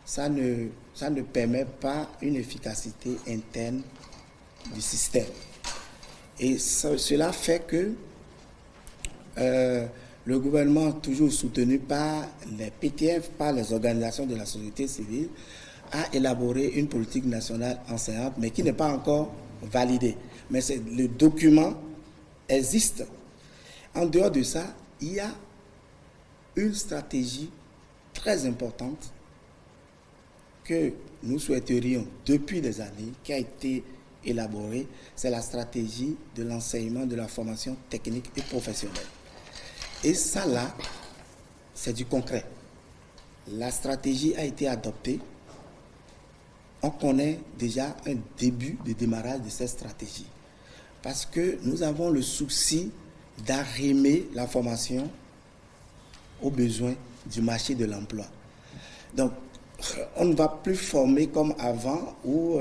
ça ne permet pas une efficacité interne du système. Et cela fait que le gouvernement, toujours soutenu par les PTF, par les organisations de la société civile, a élaboré une politique nationale enseignante, mais qui n'est pas encore validée. Mais le document existe. En dehors de ça, il y a une stratégie très importante que nous souhaiterions depuis des années, qui a été élaborée, c'est la stratégie de l'enseignement de la formation technique et professionnelle. Et ça là, c'est du concret. La stratégie a été adoptée. On connaît déjà un début de démarrage de cette stratégie. Parce que nous avons le souci d'arrimer la formation aux besoins du marché de l'emploi. Donc, on ne va plus former comme avant où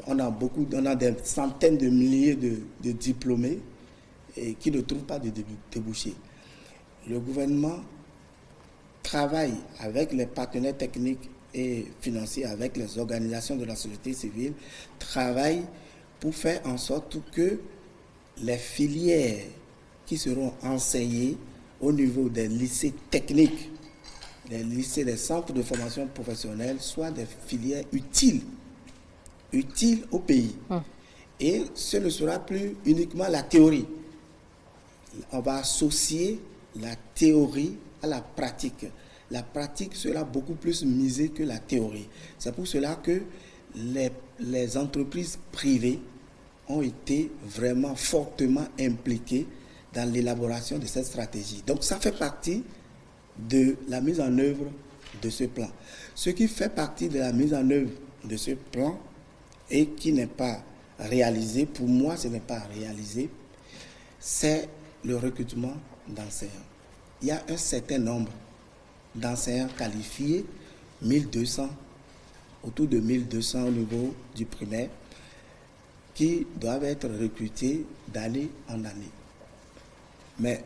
on a des centaines de milliers de diplômés et qui ne trouvent pas de débouchés. Le gouvernement travaille avec les partenaires techniques et financiers, avec les organisations de la société civile, travaille pour faire en sorte que les filières qui seront enseignées au niveau des lycées techniques, des lycées, des centres de formation professionnelle, soient des filières utiles au pays. Et ce ne sera plus uniquement la théorie. On va associer la théorie à la pratique. La pratique sera beaucoup plus misée que la théorie. C'est pour cela que les entreprises privées ont été vraiment fortement impliquées dans l'élaboration de cette stratégie. Donc ça fait partie de la mise en œuvre de ce plan. Ce qui fait partie de la mise en œuvre de ce plan et qui n'est pas réalisé, pour moi ce n'est pas réalisé, c'est le recrutement d'enseignants. Il y a un certain nombre d'enseignants qualifiés, 1200, autour de 1200 au niveau du primaire, qui doivent être recrutés d'année en année. Mais,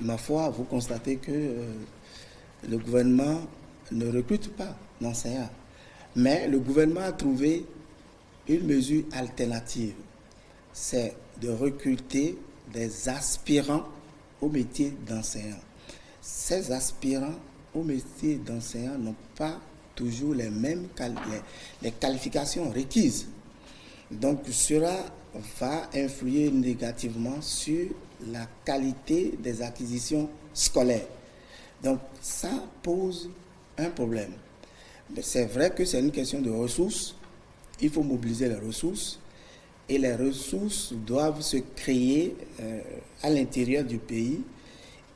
ma foi, vous constatez que le gouvernement ne recrute pas d'enseignants. Mais le gouvernement a trouvé une mesure alternative. C'est de recruter des aspirants au métier d'enseignant. Ces aspirants au métier d'enseignant n'ont pas toujours les mêmes les qualifications requises. Donc cela va influer négativement sur la qualité des acquisitions scolaires. Donc ça pose un problème. Mais c'est vrai que c'est une question de ressources. Il faut mobiliser les ressources. Et les ressources doivent se créer à l'intérieur du pays.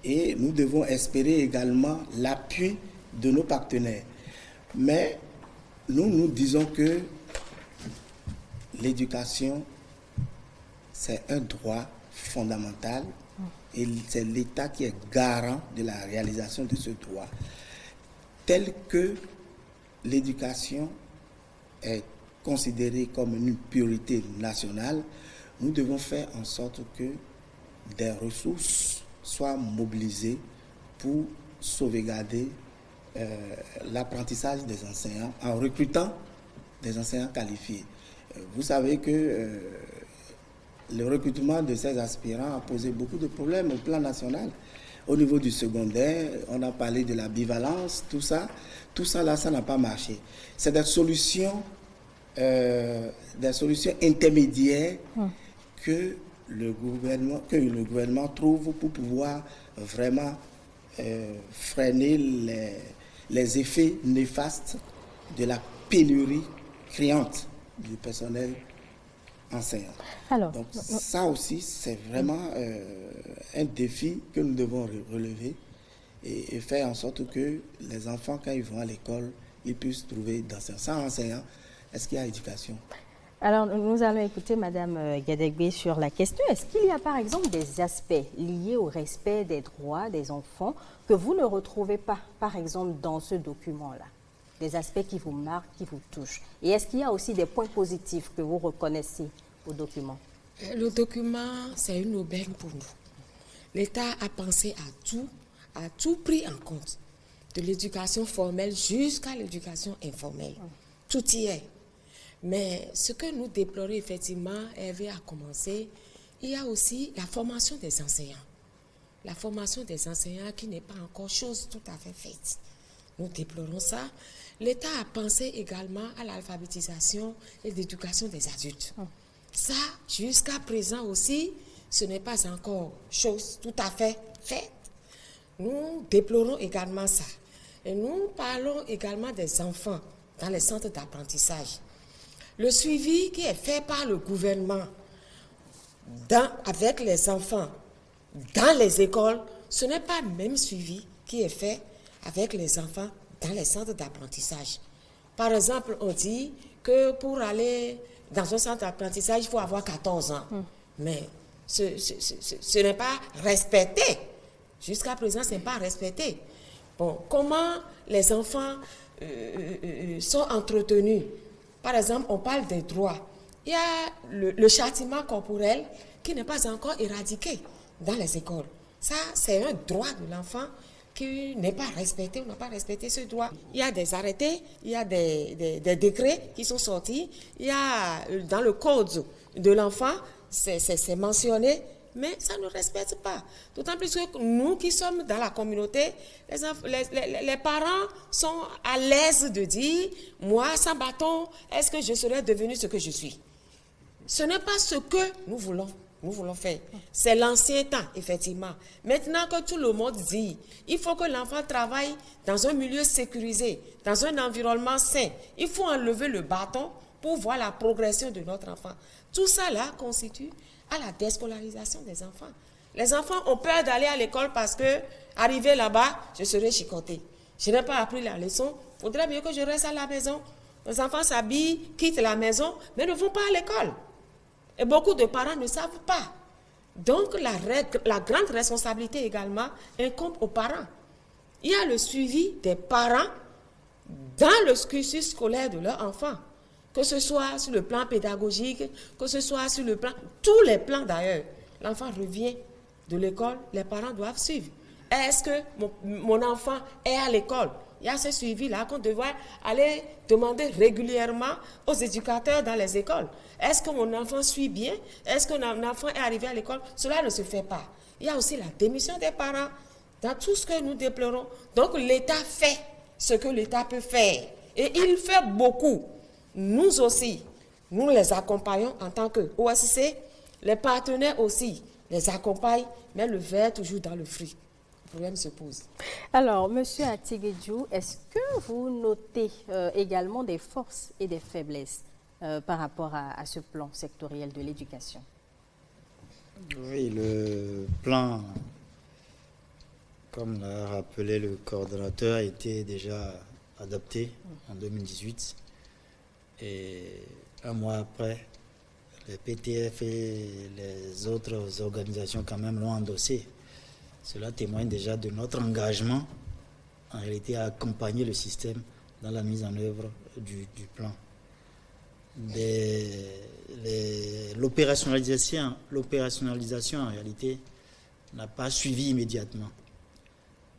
Et nous devons espérer également l'appui de nos partenaires. Mais nous disons que l'éducation, c'est un droit fondamental et c'est l'État qui est garant de la réalisation de ce droit. Tel que l'éducation est considérée comme une priorité nationale, nous devons faire en sorte que des ressources soient mobilisées pour sauvegarder l'apprentissage des enseignants en recrutant des enseignants qualifiés. Vous savez que le recrutement de ces aspirants a posé beaucoup de problèmes au plan national. Au niveau du secondaire, on a parlé de la bivalence, tout ça là, ça n'a pas marché. C'est des solutions intermédiaires que le gouvernement trouve pour pouvoir vraiment freiner les effets néfastes de la pénurie criante du personnel enseignant. Alors, donc ça aussi, c'est vraiment un défi que nous devons relever et faire en sorte que les enfants, quand ils vont à l'école, ils puissent trouver d'enseignants. Sans enseignants, Est-ce qu'il y a éducation? Alors, nous allons écouter Madame Gadegbe sur la question. Est-ce qu'il y a par exemple des aspects liés au respect des droits des enfants que vous ne retrouvez pas, par exemple, dans ce document-là? Des aspects qui vous marquent, qui vous touchent. Et est-ce qu'il y a aussi des points positifs que vous reconnaissez au document? Le document, c'est une aubaine pour nous. L'État a pensé à tout pris en compte, de l'éducation formelle jusqu'à l'éducation informelle. Tout y est. Mais ce que nous déplorons effectivement, Hervé a commencé, il y a aussi la formation des enseignants. La formation des enseignants qui n'est pas encore chose tout à fait faite. Nous déplorons ça. L'État a pensé également à l'alphabétisation et l'éducation des adultes. Ça, jusqu'à présent aussi, ce n'est pas encore chose tout à fait faite. Nous déplorons également ça. Et nous parlons également des enfants dans les centres d'apprentissage. Le suivi qui est fait par le gouvernement avec les enfants dans les écoles, ce n'est pas le même suivi qui est fait avec les enfants dans les centres d'apprentissage. Par exemple, on dit que pour aller dans un centre d'apprentissage, il faut avoir 14 ans. Mais ce n'est pas respecté. Jusqu'à présent, ce n'est pas respecté. Bon, comment les enfants sont entretenus? Par exemple, on parle des droits. Il y a le châtiment corporel qui n'est pas encore éradiqué dans les écoles. Ça, c'est un droit de l'enfant qui n'est pas respecté. On n'a pas respecté ce droit. Il y a des arrêtés, il y a des décrets qui sont sortis. Il y a dans le code de l'enfant, c'est mentionné, mais ça ne respecte pas. D'autant plus que nous qui sommes dans la communauté, les parents sont à l'aise de dire, moi, sans bâton, est-ce que je serais devenu ce que je suis? Ce n'est pas ce que nous voulons faire. C'est l'ancien temps, effectivement. Maintenant que tout le monde dit, il faut que l'enfant travaille dans un milieu sécurisé, dans un environnement sain. Il faut enlever le bâton pour voir la progression de notre enfant. Tout ça là constitue à la déscolarisation des enfants. Les enfants ont peur d'aller à l'école parce que, arrivé là-bas, je serai chicoté. Je n'ai pas appris la leçon. Il faudrait mieux que je reste à la maison. Les enfants s'habillent, quittent la maison, mais ne vont pas à l'école. Et beaucoup de parents ne savent pas. Donc, la grande responsabilité également incombe aux parents. Il y a le suivi des parents dans le cursus scolaire de leur enfant. Que ce soit sur le plan pédagogique, que ce soit sur le plan, tous les plans d'ailleurs. L'enfant revient de l'école, les parents doivent suivre. Est-ce que mon enfant est à l'école? Il y a ce suivi-là qu'on doit aller demander régulièrement aux éducateurs dans les écoles. Est-ce que mon enfant suit bien? Est-ce que mon enfant est arrivé à l'école? Cela ne se fait pas. Il y a aussi la démission des parents dans tout ce que nous déplorons. Donc l'État fait ce que l'État peut faire. Et il fait beaucoup. Nous aussi, nous les accompagnons en tant que OSC. Les partenaires aussi les accompagnent, mais le verre toujours dans le fruit. Le problème se pose. Alors, Monsieur Atiguedjou, est-ce que vous notez également des forces et des faiblesses par rapport à ce plan sectoriel de l'éducation? Oui, le plan, comme l'a rappelé le coordonnateur, a été déjà adopté en 2018. Et un mois après, les PTF et les autres organisations quand même l'ont endossé. Cela témoigne déjà de notre engagement, en réalité, à accompagner le système dans la mise en œuvre du plan. L'opérationnalisation, en réalité, n'a pas suivi immédiatement.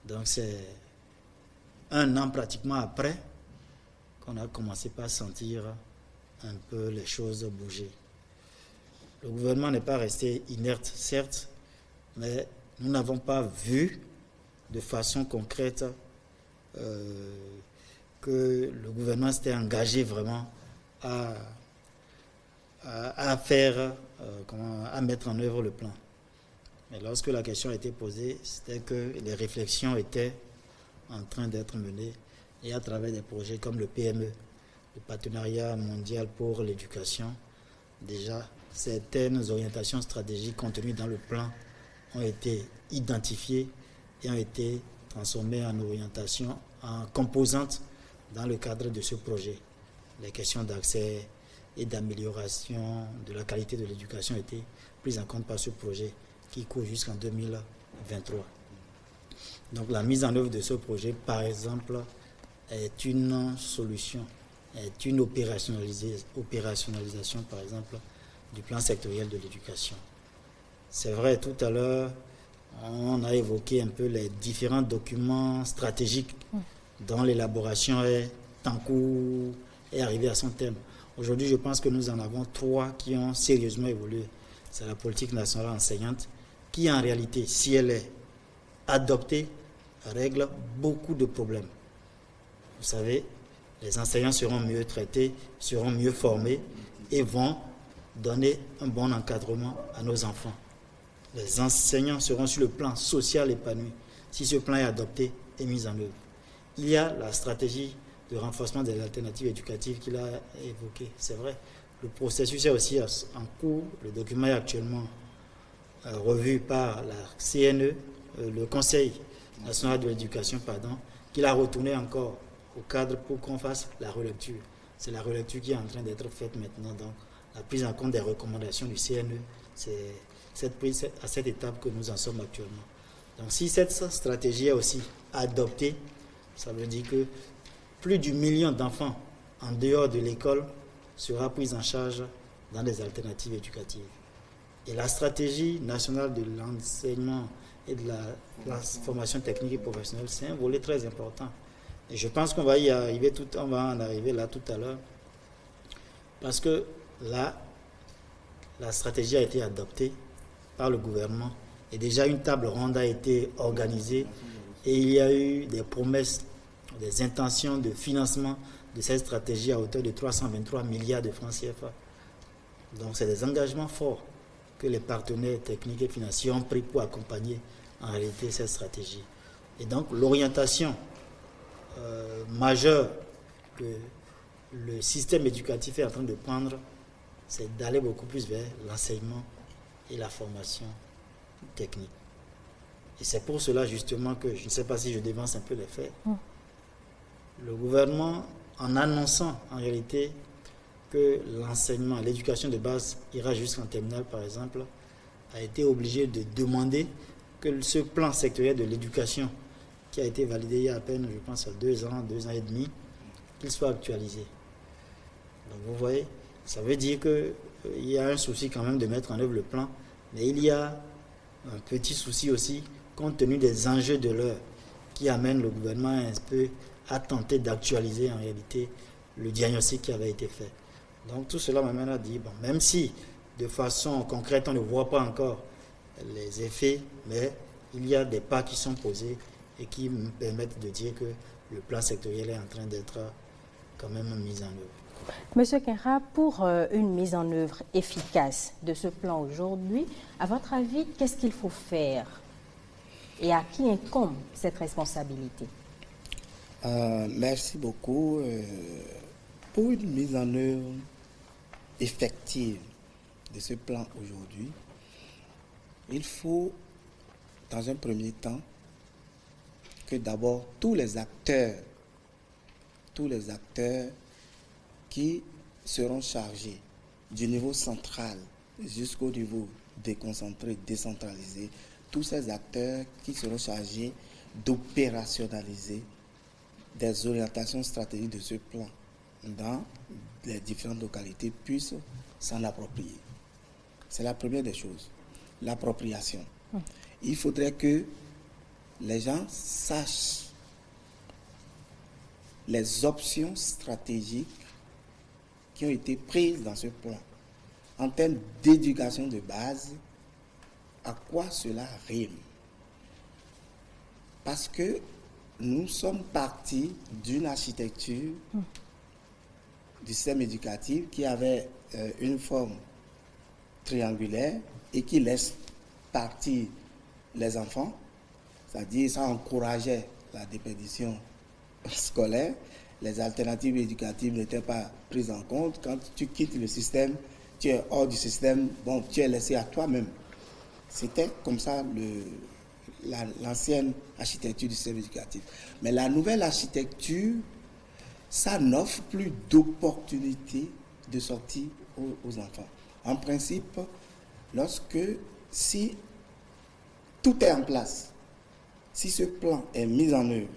Donc c'est un an pratiquement après qu'on a commencé par sentir un peu les choses bouger. Le gouvernement n'est pas resté inerte, certes, mais nous n'avons pas vu de façon concrète que le gouvernement s'était engagé vraiment à mettre en œuvre le plan. Mais lorsque la question a été posée, c'était que les réflexions étaient en train d'être menées et à travers des projets comme le PME, le Partenariat mondial pour l'éducation, déjà certaines orientations stratégiques contenues dans le plan ont été identifiées et ont été transformées en orientations, en composantes dans le cadre de ce projet. les questions d'accès et d'amélioration de la qualité de l'éducation étaient prises en compte par ce projet qui court jusqu'en 2023. Donc la mise en œuvre de ce projet, par exemple, est une solution, est une opérationnalisation, par exemple, du plan sectoriel de l'éducation. C'est vrai, tout à l'heure, on a évoqué un peu les différents documents stratégiques dont l'élaboration est en cours et arrivée à son terme. Aujourd'hui, je pense que nous en avons 3 qui ont sérieusement évolué. C'est la politique nationale enseignante qui, en réalité, si elle est adoptée, règle beaucoup de problèmes. Vous savez, les enseignants seront mieux traités, seront mieux formés et vont donner un bon encadrement à nos enfants. Les enseignants seront sur le plan social épanoui si ce plan est adopté et mis en œuvre. Il y a la stratégie de renforcement des alternatives éducatives qu'il a évoquée. C'est vrai, le processus est aussi en cours. Le document est actuellement revu par la CNE, le Conseil national de l'éducation, qui l'a retourné encore au cadre pour qu'on fasse la relecture. C'est la relecture qui est en train d'être faite maintenant. Donc, la prise en compte des recommandations du CNE, c'est à cette étape que nous en sommes actuellement. Donc, si cette stratégie est aussi adoptée, ça veut dire que plus d'1 million d'enfants en dehors de l'école sera pris en charge dans des alternatives éducatives. Et la stratégie nationale de l'enseignement et de la formation technique et professionnelle, c'est un volet très important. Et je pense qu'on va y arriver, on va en arriver là tout à l'heure, parce que là, la stratégie a été adoptée par le gouvernement et déjà une table ronde a été organisée et il y a eu des promesses, des intentions de financement de cette stratégie à hauteur de 323 milliards de francs CFA. Donc c'est des engagements forts que les partenaires techniques et financiers ont pris pour accompagner en réalité cette stratégie. Et donc l'orientation majeure que le système éducatif est en train de prendre, c'est d'aller beaucoup plus vers l'enseignement et la formation technique. Et c'est pour cela justement que, je ne sais pas si je dévance un peu les faits, le gouvernement, en annonçant en réalité que l'enseignement, l'éducation de base ira jusqu'en terminale par exemple, a été obligé de demander que ce plan sectoriel de l'éducation qui a été validé il y a à peine, je pense, 2 ans et demi, qu'il soit actualisé. Donc vous voyez, ça veut dire qu'il y a un souci quand même de mettre en œuvre le plan, mais il y a un petit souci aussi, compte tenu des enjeux de l'heure, qui amène le gouvernement un peu à tenter d'actualiser en réalité le diagnostic qui avait été fait. Donc tout cela m'amène à dire, bon, même si de façon concrète on ne voit pas encore les effets, mais il y a des pas qui sont posés et qui me permettent de dire que le plan sectoriel est en train d'être quand même mis en œuvre. Monsieur Kinra, pour une mise en œuvre efficace de ce plan aujourd'hui, à votre avis, qu'est-ce qu'il faut faire et à qui incombe cette responsabilité? Merci beaucoup. Pour une mise en œuvre effective de ce plan aujourd'hui, il faut, dans un premier temps, que d'abord tous les acteurs qui seront chargés du niveau central jusqu'au niveau déconcentré, décentralisé, tous ces acteurs qui seront chargés d'opérationnaliser des orientations stratégiques de ce plan dans les différentes localités puissent s'en approprier. C'est la première des choses, l'appropriation. Il faudrait que les gens sachent les options stratégiques qui ont été prises dans ce plan en termes d'éducation de base, à quoi cela rime. Parce que nous sommes partis d'une architecture du système éducatif qui avait une forme triangulaire et qui laisse partir les enfants, c'est-à-dire ça encourageait la déperdition scolaire, les alternatives éducatives n'étaient pas prises en compte. Quand tu quittes le système, tu es hors du système, bon, tu es laissé à toi-même. C'était comme ça l'ancienne architecture du système éducatif. Mais la nouvelle architecture, ça n'offre plus d'opportunités de sortie aux enfants. En principe, si tout est en place, si ce plan est mis en œuvre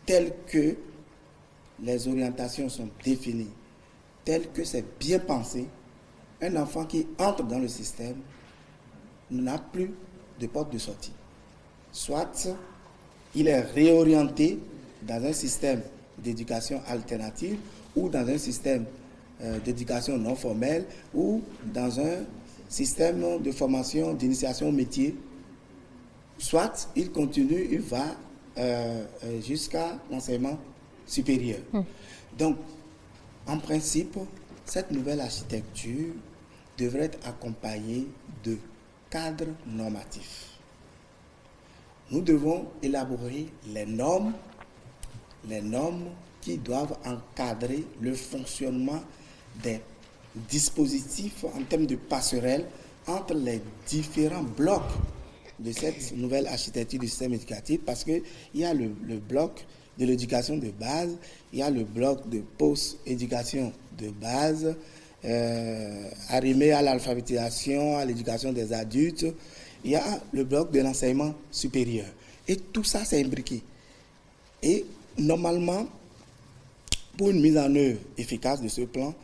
tel que les orientations sont définies, tel que c'est bien pensé, un enfant qui entre dans le système n'a plus de porte de sortie. Soit il est réorienté dans un système d'éducation alternative ou dans un système d'éducation non formelle ou dans un système de formation d'initiation au métier. Soit il continue, il va jusqu'à l'enseignement supérieur. Donc, en principe, cette nouvelle architecture devrait être accompagnée de cadres normatifs. Nous devons élaborer les normes qui doivent encadrer le fonctionnement des dispositifs en termes de passerelle entre les différents blocs de cette nouvelle architecture du système éducatif, parce qu'il y a le bloc de l'éducation de base, il y a le bloc de post-éducation de base, arrimé à l'alphabétisation, à l'éducation des adultes, il y a le bloc de l'enseignement supérieur. Et tout ça, c'est imbriqué. Et normalement, pour une mise en œuvre efficace de ce plan,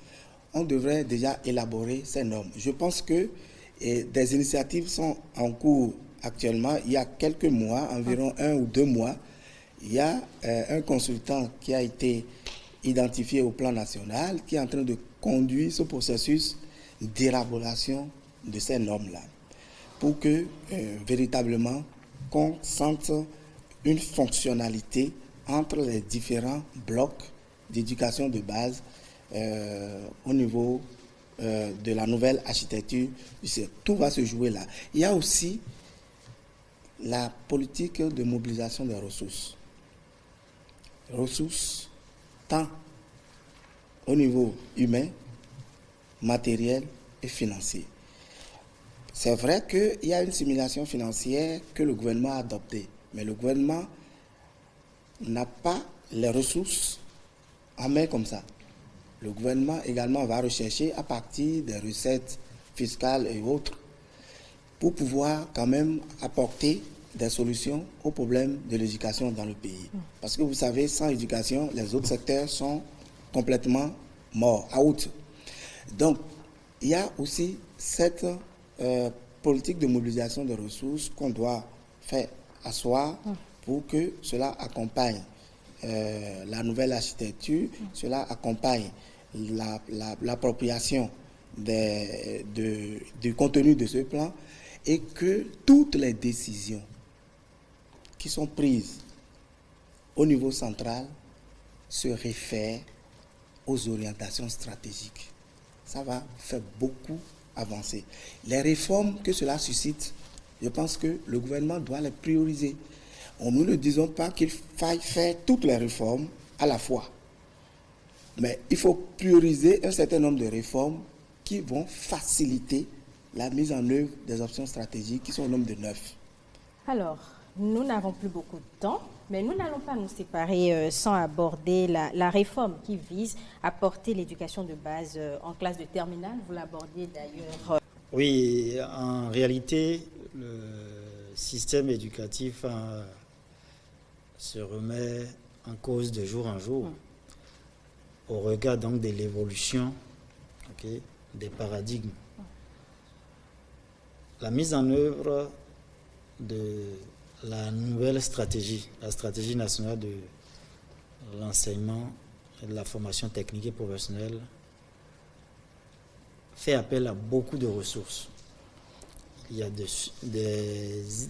on devrait déjà élaborer ces normes. Je pense que des initiatives sont en cours actuellement. Il y a quelques mois, environ 1 ou 2 mois, il y a un consultant qui a été identifié au plan national qui est en train de conduire ce processus d'élaboration de ces normes-là pour que véritablement qu'on sente une fonctionnalité entre les différents blocs d'éducation de base au niveau de la nouvelle architecture. Tout va se jouer là. Il y a aussi la politique de mobilisation des ressources. Ressources tant au niveau humain, matériel et financier. C'est vrai qu'il y a une simulation financière que le gouvernement a adoptée, mais le gouvernement n'a pas les ressources en main comme ça. Le gouvernement également va rechercher à partir des recettes fiscales et autres pour pouvoir quand même apporter des solutions aux problèmes de l'éducation dans le pays. Parce que vous savez, sans éducation, les autres secteurs sont complètement morts, out. Donc, il y a aussi cette politique de mobilisation des ressources qu'on doit faire asseoir pour que cela accompagne la nouvelle architecture, cela accompagne l'appropriation du contenu de ce plan et que toutes les décisions qui sont prises au niveau central se réfèrent aux orientations stratégiques. Ça va faire beaucoup avancer. Les réformes que cela suscite, je pense que le gouvernement doit les prioriser. Nous ne disons pas qu'il faille faire toutes les réformes à la fois. Mais il faut prioriser un certain nombre de réformes qui vont faciliter la mise en œuvre des options stratégiques qui sont au nombre de 9. Alors, nous n'avons plus beaucoup de temps, mais nous n'allons pas nous séparer sans aborder la réforme qui vise à porter l'éducation de base en classe de terminale. Vous l'abordiez d'ailleurs. Oui, en réalité, le système éducatif se remet en cause de jour en jour au regard donc de l'évolution des paradigmes. La mise en œuvre de la nouvelle stratégie, la stratégie nationale de l'enseignement et de la formation technique et professionnelle, fait appel à beaucoup de ressources. Il y a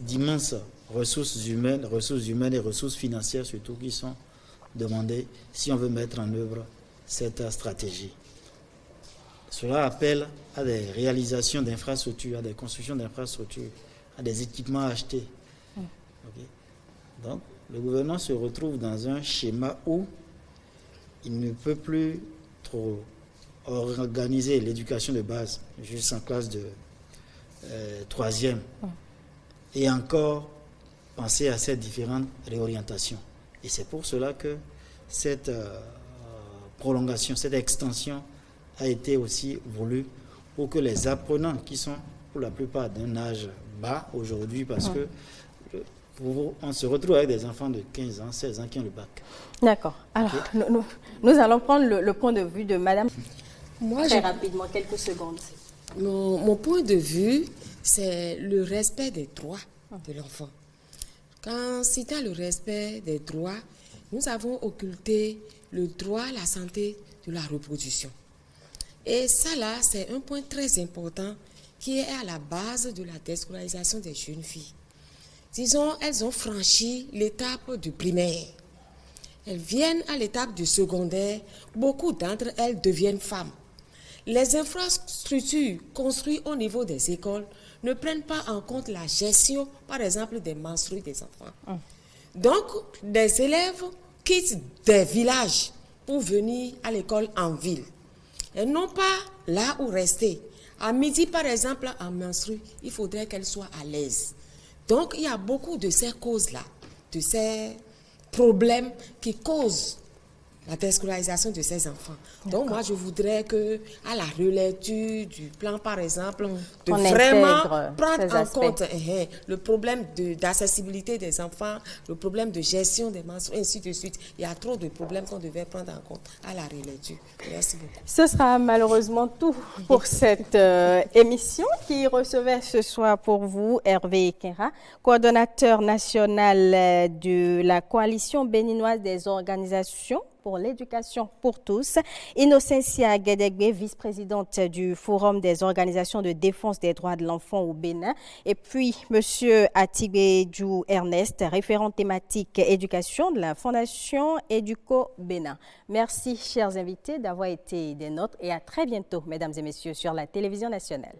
d'immenses ressources humaines et ressources financières surtout qui sont demandées si on veut mettre en œuvre cette stratégie. Cela appelle à des réalisations d'infrastructures, à des constructions d'infrastructures, à des équipements achetés. Donc, le gouvernement se retrouve dans un schéma où il ne peut plus trop organiser l'éducation de base juste en classe de 3e et encore penser à ces différentes réorientations. Et c'est pour cela que cette prolongation, cette extension a été aussi voulue pour que les apprenants qui sont pour la plupart d'un âge bas aujourd'hui, parce que on se retrouve avec des enfants de 15 ans, 16 ans qui ont le bac. D'accord. Alors, nous allons prendre le point de vue de Madame. Moi, Très rapidement, quelques secondes. Mon point de vue, c'est le respect des droits de l'enfant. Quand citant le respect des droits, nous avons occulté le droit à la santé de la reproduction. Et ça là, c'est un point très important qui est à la base de la déscolarisation des jeunes filles. Disons, elles ont franchi l'étape du primaire. Elles viennent à l'étape du secondaire. Beaucoup d'entre elles deviennent femmes. Les infrastructures construites au niveau des écoles ne prennent pas en compte la gestion, par exemple, des menstrues des enfants. Donc, des élèves quittent des villages pour venir à l'école en ville. Elles n'ont pas là où rester. À midi, par exemple, en menstrue, il faudrait qu'elles soient à l'aise. Donc, il y a beaucoup de ces causes-là, de ces problèmes qui causent la déscolarisation de ces enfants. Donc, moi, je voudrais que, à la relecture du plan, par exemple, de vraiment prendre en compte le problème d'accessibilité des enfants, le problème de gestion des menstrues, ainsi de suite. Il y a trop de problèmes qu'on devait prendre en compte à la relecture. Merci beaucoup. Ce sera malheureusement tout pour cette émission qui recevait ce soir pour vous Hervé Kera, coordonnateur national de la coalition béninoise des organisations pour l'éducation pour tous, Innocencia Guédégbé, vice-présidente du Forum des organisations de défense des droits de l'enfant au Bénin, et puis Monsieur Atibédjou Ernest, référent thématique éducation de la Fondation Éduco Bénin. Merci, chers invités, d'avoir été des nôtres et à très bientôt, mesdames et messieurs, sur la télévision nationale.